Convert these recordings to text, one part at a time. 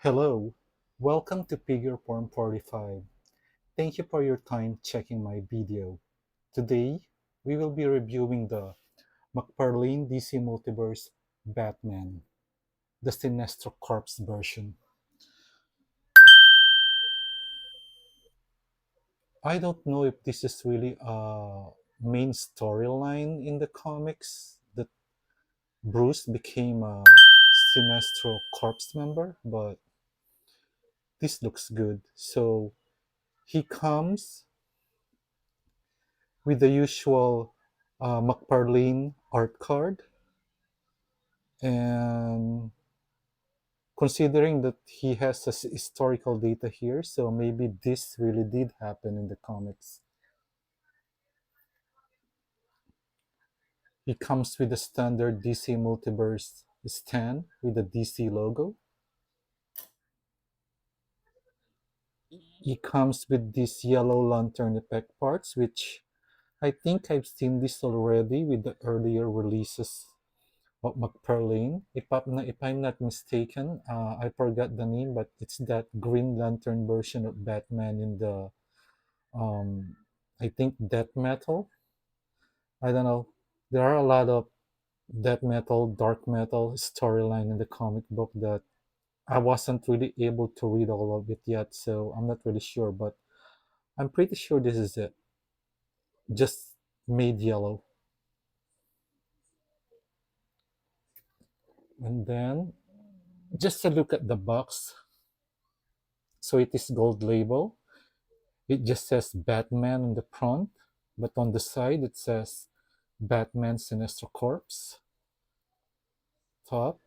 Hello, welcome to Figure Form 45. Thank you for your time checking my video. Today, we will be reviewing the Mcfarlane DC Multiverse Batman, the Sinestro Corpse version. I don't know if this is really a main storyline in the comics that Bruce became a Sinestro Corpse member, but this looks good. So he comes with the usual Mcfarlane art card, and considering that he has historical data here, so maybe this really did happen in the comics. He comes with the standard DC Multiverse stand with the DC logo. He comes with these yellow lantern effect parts, which I think I've seen this already with the earlier releases of Mcfarlane. If I'm not mistaken, I forgot the name, but it's that Green Lantern version of Batman in the um, I think death metal. I don't know. There are a lot of death metal, dark metal storyline in the comic book that I wasn't really able to read all of it yet, so I'm not really sure. But I'm pretty sure this is it. Just made yellow, and then just a look at the box. So it is gold label. It just says Batman on the front, but on the side it says Batman Sinestro Corpse. Top.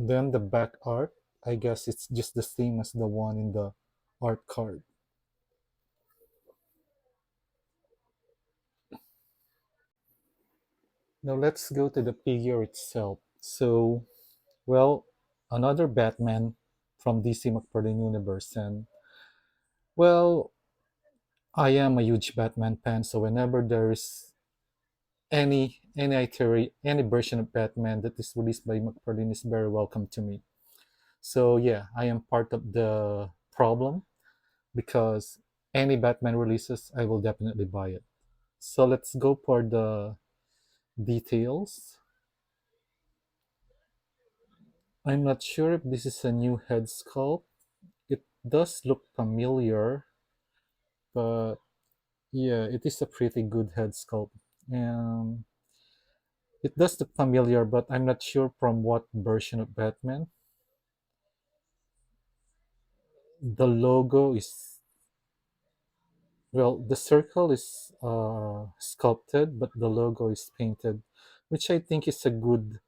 Then the back art, I guess it's just the same as the one in the art card. Now let's go to the figure itself. So, well, another Batman from DC McFarlane universe, and well, I am a huge Batman fan, so whenever there's any version of Batman that is released by McFarlane is very welcome to me. So yeah, I am part of the problem because any Batman releases, I will definitely buy it. So let's go for the details. I'm not sure if this is a new head sculpt. It does look familiar, but yeah, it is a pretty good head sculpt. And it does look familiar, but I'm not sure from what version of Batman. The logo is, well, the circle is sculpted, but the logo is painted, which I think is a good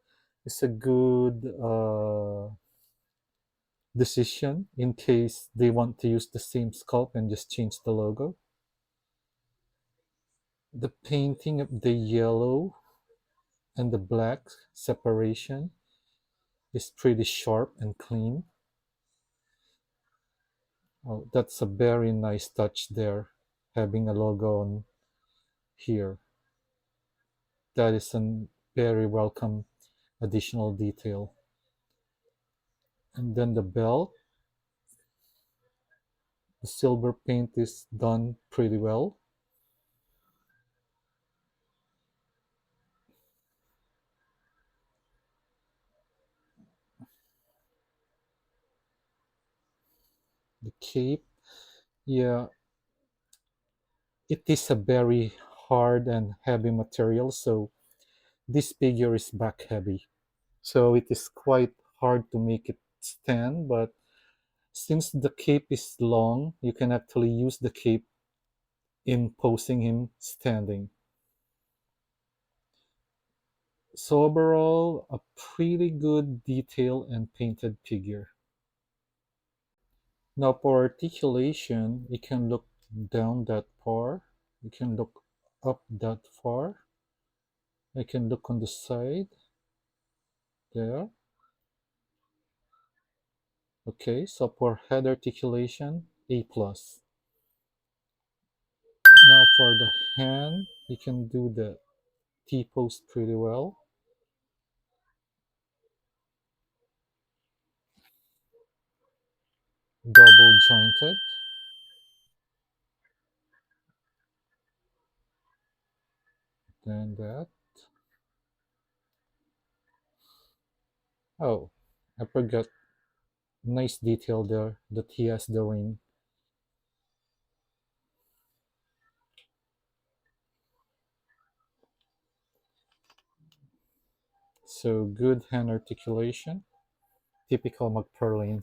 decision in case they want to use the same sculpt and just change the logo. The painting of the yellow and the black separation is pretty sharp and clean. Oh, that's a very nice touch there, having a logo on here. That is a very welcome additional detail. And then the belt, the silver paint is done pretty well. The cape, yeah, it is a very hard and heavy material, so this figure is back heavy. So it is quite hard to make it stand, but since the cape is long, you can actually use the cape in posing him standing. So overall, a pretty good detail and painted figure. Now for articulation, you can look down that far, you can look up that far, I can look on the side there. Okay, so for head articulation, A plus. Now for the hand, you can do the T pose pretty well. double jointed, then that. Oh, I forgot. Nice detail there that he has the ring. So good hand articulation, typical Mcfarlane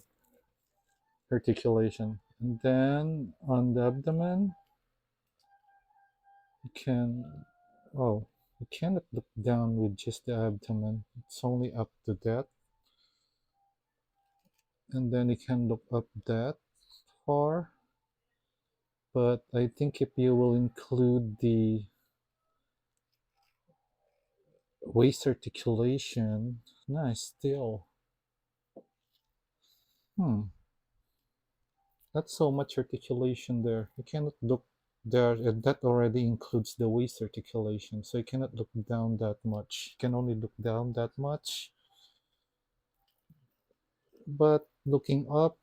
articulation. And then on the abdomen, you can, oh, you cannot look down with just the abdomen. It's only up to that. And then you can look up that far. But I think if you will include the waist articulation, nice still. Hmm, not so much articulation there. You cannot look there, and that already includes the waist articulation. So you cannot look down that much. You can only look down that much. But looking up,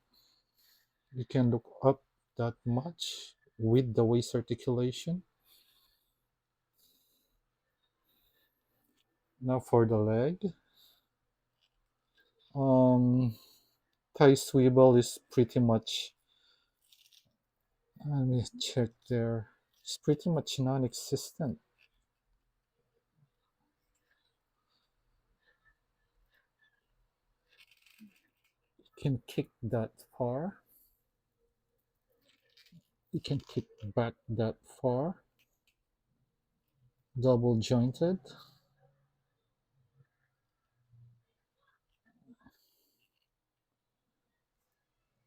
you can look up that much with the waist articulation. Now for the leg, um, thigh swivel is pretty much. Let me check there. It's pretty much non-existent. You can kick that far. You can kick back that far. Double jointed.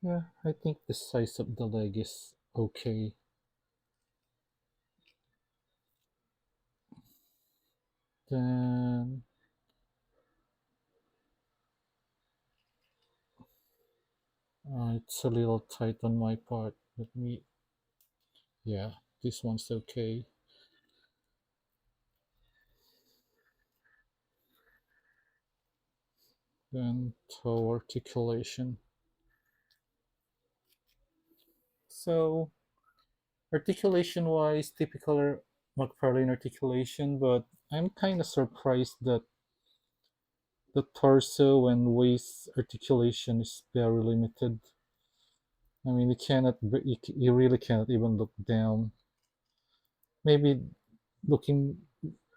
Yeah, I think the size of the leg is okay. Then it's a little tight on my part. Let me, yeah, this one's okay. Then toe articulation. So articulation wise, typical Mcfarlane articulation, but I'm kind of surprised that the torso and waist articulation is very limited. I mean, you really cannot even look down. Maybe looking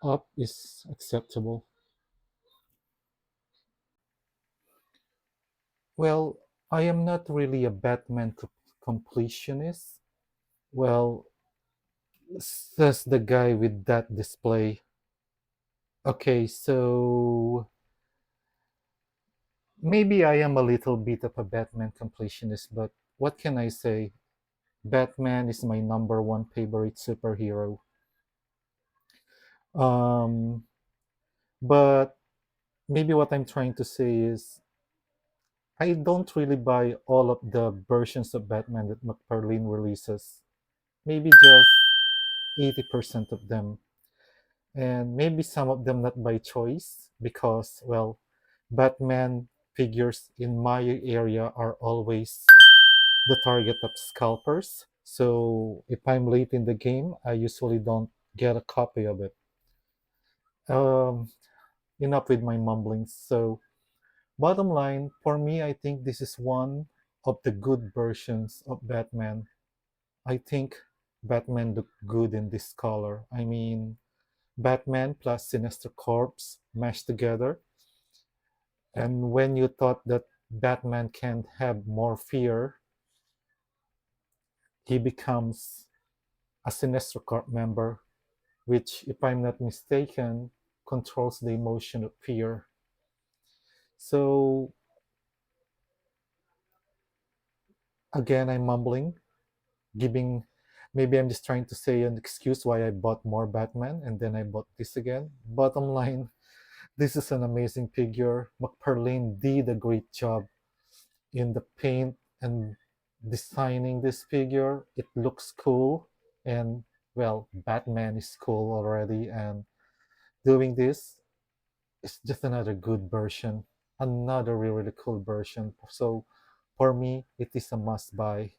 up is acceptable. Well, I am not really a Batman completionist. Well, says the guy with that display. Okay, so maybe I am a little bit of a Batman completionist, but what can I say? Batman is my number one favorite superhero. Um, but maybe what I'm trying to say is I don't really buy all of the versions of Batman that McFarlane releases. Maybe just 80% of them. And maybe some of them not by choice because, well, Batman figures in my area are always the target of scalpers. So if I'm late in the game, I usually don't get a copy of it. Um, enough with my mumblings. So, bottom line, for me, I think this is one of the good versions of Batman. I think Batman looked good in this color. I mean, Batman plus Sinestro Corpse mashed together. And when you thought that Batman can't have more fear, he becomes a Sinestro Corp member, which, if I'm not mistaken, controls the emotion of fear. So, again, I'm mumbling, giving, maybe I'm just trying to say an excuse why I bought more Batman and then I bought this again. Bottom line, this is an amazing figure. McFarlane did a great job in the paint and designing this figure. It looks cool, and well, Batman is cool already, and doing this is just another good version, another really, really cool version. So For me, it is a must buy.